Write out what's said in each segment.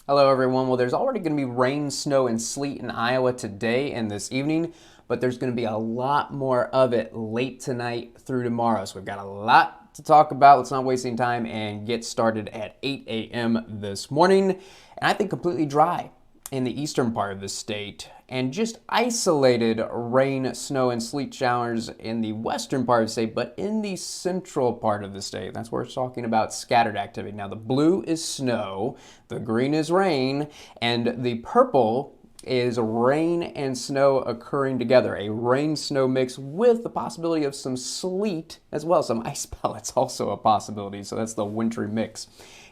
Hello, everyone. Well, there's already going to be rain, snow, and sleet in Iowa today and this evening, but there's going to be a lot more of it late tonight through tomorrow. So we've got a lot to talk about. Let's not waste any time and get started at 8 a.m. this morning. And I think completely dry in the eastern part of the state, and just isolated rain, snow, and sleet showers in the western part of the state, but in the central part of the state. That's where we're talking about scattered activity. Now, the blue is snow, the green is rain, and the purple is rain and snow occurring together. A rain-snow mix with the possibility of some sleet as well. Some ice pellets also a possibility. So that's the wintry mix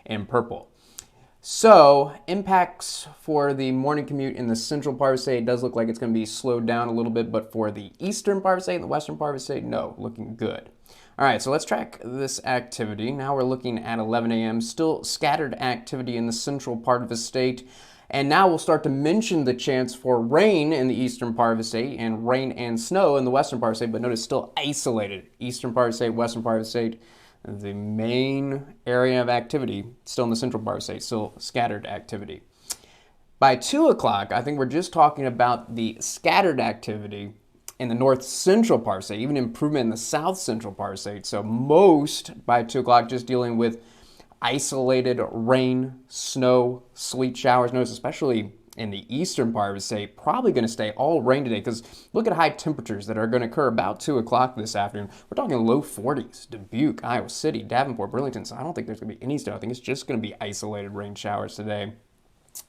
in purple. So, impacts for the morning commute in the central part of the state, it does look like it's going to be slowed down a little bit, but for the eastern part of the state and the western part of the state, no, looking good. All right, so let's track this activity. Now we're looking at 11 a.m., still scattered activity in the central part of the state. And now we'll start to mention the chance for rain in the eastern part of the state and rain and snow in the western part of the state, but notice still isolated. Eastern part of the state, western part of the state. The main area of activity still in the central part of the state, still scattered activity. By 2 o'clock, I think we're just talking about the scattered activity in the north central part of the state, even improvement in the south central part of the state. So most by 2 o'clock just dealing with isolated rain, snow, sleet showers. Notice especially in the eastern part of the state, probably going to stay all rain today because look at high temperatures that are going to occur about 2 o'clock this afternoon. We're talking low 40s, Dubuque, Iowa City, Davenport, Burlington. So I don't think there's going to be any snow. I think it's just going to be isolated rain showers today.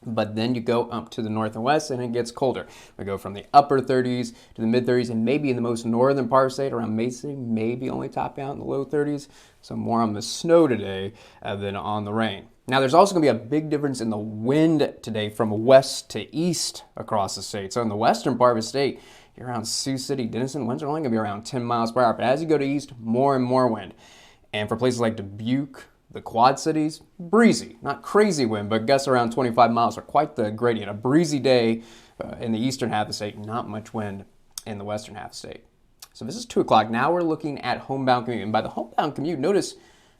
But then you go up to the north and west and it gets colder. We go from the upper 30s to the mid 30s and maybe in the most northern part of the state around Mason, maybe only topping out in the low 30s. So more on the snow today than on the rain. Now there's also going to be a big difference in the wind today from west to east across the state. So in the western part of the state, you're around Sioux City, Denison, winds are only going to be around 10 miles per hour. But as you go to east, more and more wind. And for places like Dubuque, the Quad Cities, breezy. Not crazy wind, but gusts around 25 miles are quite the gradient. A breezy day in the eastern half of the state, not much wind in the western half of the state. So this is 2 o'clock. Now we're looking at homebound commute. And by the homebound commute, notice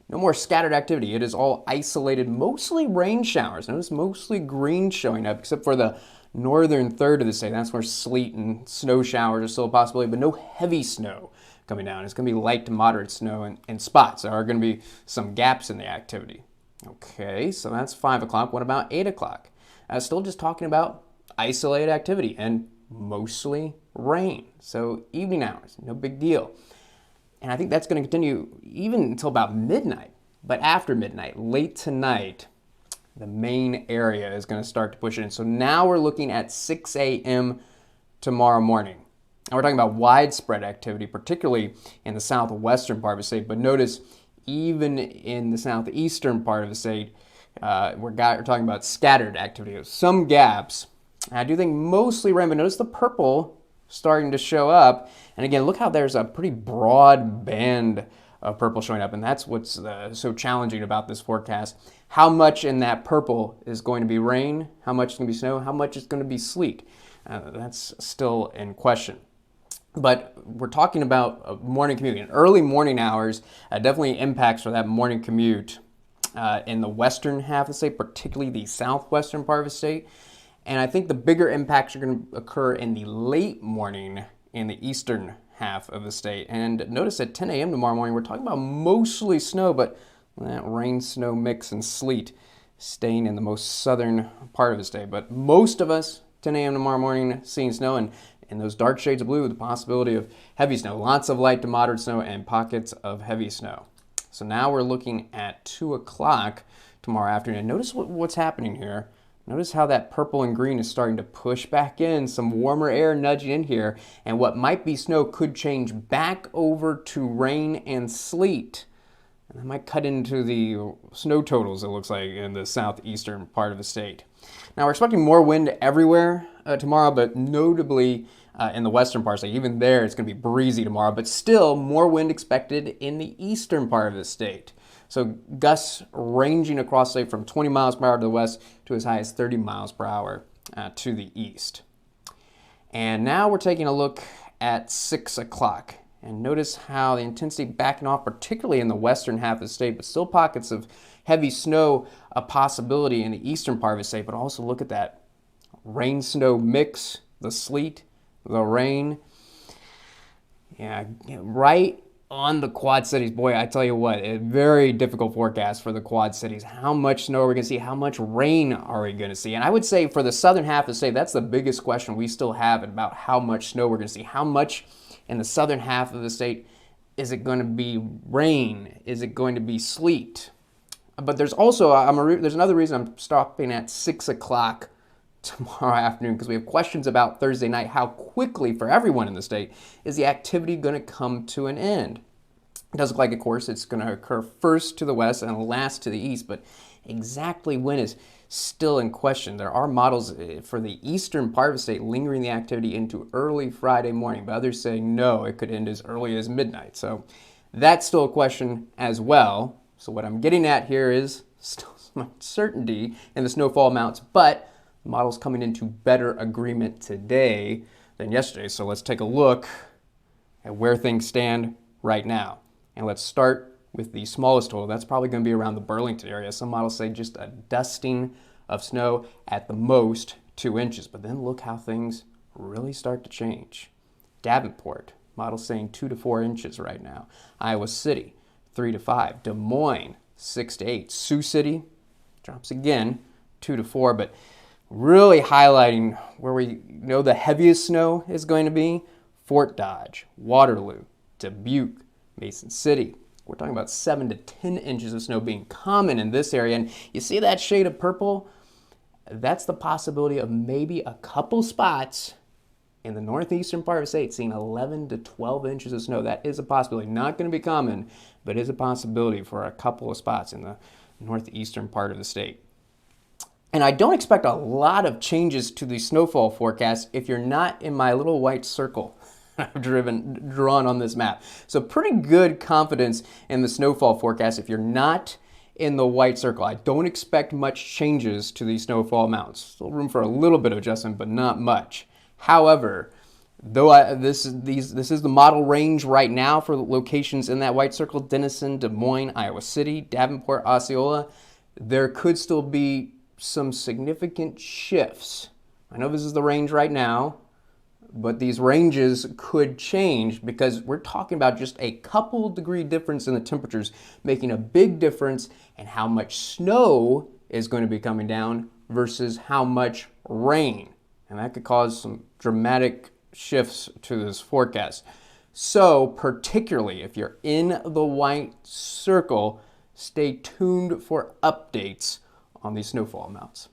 no more scattered activity. It is all isolated, mostly rain showers. Notice mostly green showing up, except for the northern third of the state. That's where sleet and snow showers are still a possibility, but no heavy snow coming down. It's going to be light to moderate snow in spots. There are going to be some gaps in the activity. Okay, so that's 5 o'clock. What about 8 o'clock? Still just talking about isolated activity and mostly rain. So evening hours, no big deal. And I think that's going to continue even until about midnight. But after midnight, late tonight, the main area is going to start to push in. So now we're looking at 6 a.m. tomorrow morning. And we're talking about widespread activity, particularly in the southwestern part of the state. But notice, even in the southeastern part of the state, we're talking about scattered activity. Some gaps. I do think mostly rain, but notice the purple starting to show up. And again, look how there's a pretty broad band of purple showing up. And that's what's so challenging about this forecast. How much in that purple is going to be rain? How much is going to be snow? How much is going to be sleet? That's still in question. But we're talking about a morning commute. In early morning hours, definitely impacts for that morning commute in the western half of the state, particularly the southwestern part of the state. And I think the bigger impacts are going to occur in the late morning in the eastern half of the state. And notice at 10 a.m. tomorrow morning, we're talking about mostly snow, but that rain-snow mix and sleet staying in the most southern part of the state. But most of us, 10 a.m. tomorrow morning, seeing snow, and in those dark shades of blue, the possibility of heavy snow. Lots of light to moderate snow and pockets of heavy snow. So now we're looking at 2 o'clock tomorrow afternoon. Notice what's happening here. Notice how that purple and green is starting to push back in, some warmer air nudging in here, and what might be snow could change back over to rain and sleet. And that might cut into the snow totals, it looks like, in the southeastern part of the state. Now, we're expecting more wind everywhere tomorrow, but notably in the western part of the state. Even there, it's going to be breezy tomorrow, but still more wind expected in the eastern part of the state. So gusts ranging across the state from 20 miles per hour to the west to as high as 30 miles per hour to the east. And now we're taking a look at 6 o'clock. And notice how the intensity backing off, particularly in the western half of the state, but still pockets of heavy snow a possibility in the eastern part of the state. But also look at that rain-snow mix, the sleet, the rain. Yeah, right on the Quad Cities. Boy, I tell you what, a very difficult forecast for the Quad Cities. How much snow are we going to see? How much rain are we going to see? And I would say for the southern half of the state, that's the biggest question we still have about how much snow we're going to see. How much in the southern half of the state is it going to be rain? Is it going to be sleet? But there's also, there's another reason I'm stopping at 6 o'clock tomorrow afternoon, because we have questions about Thursday night. How quickly, for everyone in the state, is the activity going to come to an end? It does look like, of course, it's going to occur first to the west and last to the east, but exactly when is still in question. There are models for the eastern part of the state lingering the activity into early Friday morning, but others saying no, it could end as early as midnight. So that's still a question as well. So what I'm getting at here is still some uncertainty in the snowfall amounts, but the model's coming into better agreement today than yesterday. So let's take a look at where things stand right now. And let's start with the smallest total. That's probably going to be around the Burlington area. Some models say just a dusting of snow, at the most 2 inches. But then look how things really start to change. Davenport, models saying 2 to 4 inches right now. Iowa City, 3 to 5. Des Moines, 6 to 8. Sioux City drops again, 2 to 4. But really highlighting where we know the heaviest snow is going to be: Fort Dodge, Waterloo, Dubuque, Mason City. We're talking about 7 to 10 inches of snow being common in this area. And you see that shade of purple? That's the possibility of maybe a couple spots in the northeastern part of the state seeing 11 to 12 inches of snow. That is a possibility. Not going to be common, but is a possibility for a couple of spots in the northeastern part of the state. And I don't expect a lot of changes to the snowfall forecast if you're not in my little white circle I've drawn on this map. So pretty good confidence in the snowfall forecast if you're not in the white circle. I don't expect much changes to the snowfall amounts. Still room for a little bit of adjustment, but not much. However, though this is the model range right now for locations in that white circle: Denison, Des Moines, Iowa City, Davenport, Osceola, there could still be some significant shifts. I know this is the range right now, but these ranges could change because we're talking about just a couple degree difference in the temperatures making a big difference in how much snow is going to be coming down versus how much rain. And that could cause some dramatic shifts to this forecast. So particularly if you're in the white circle, stay tuned for updates on these snowfall amounts.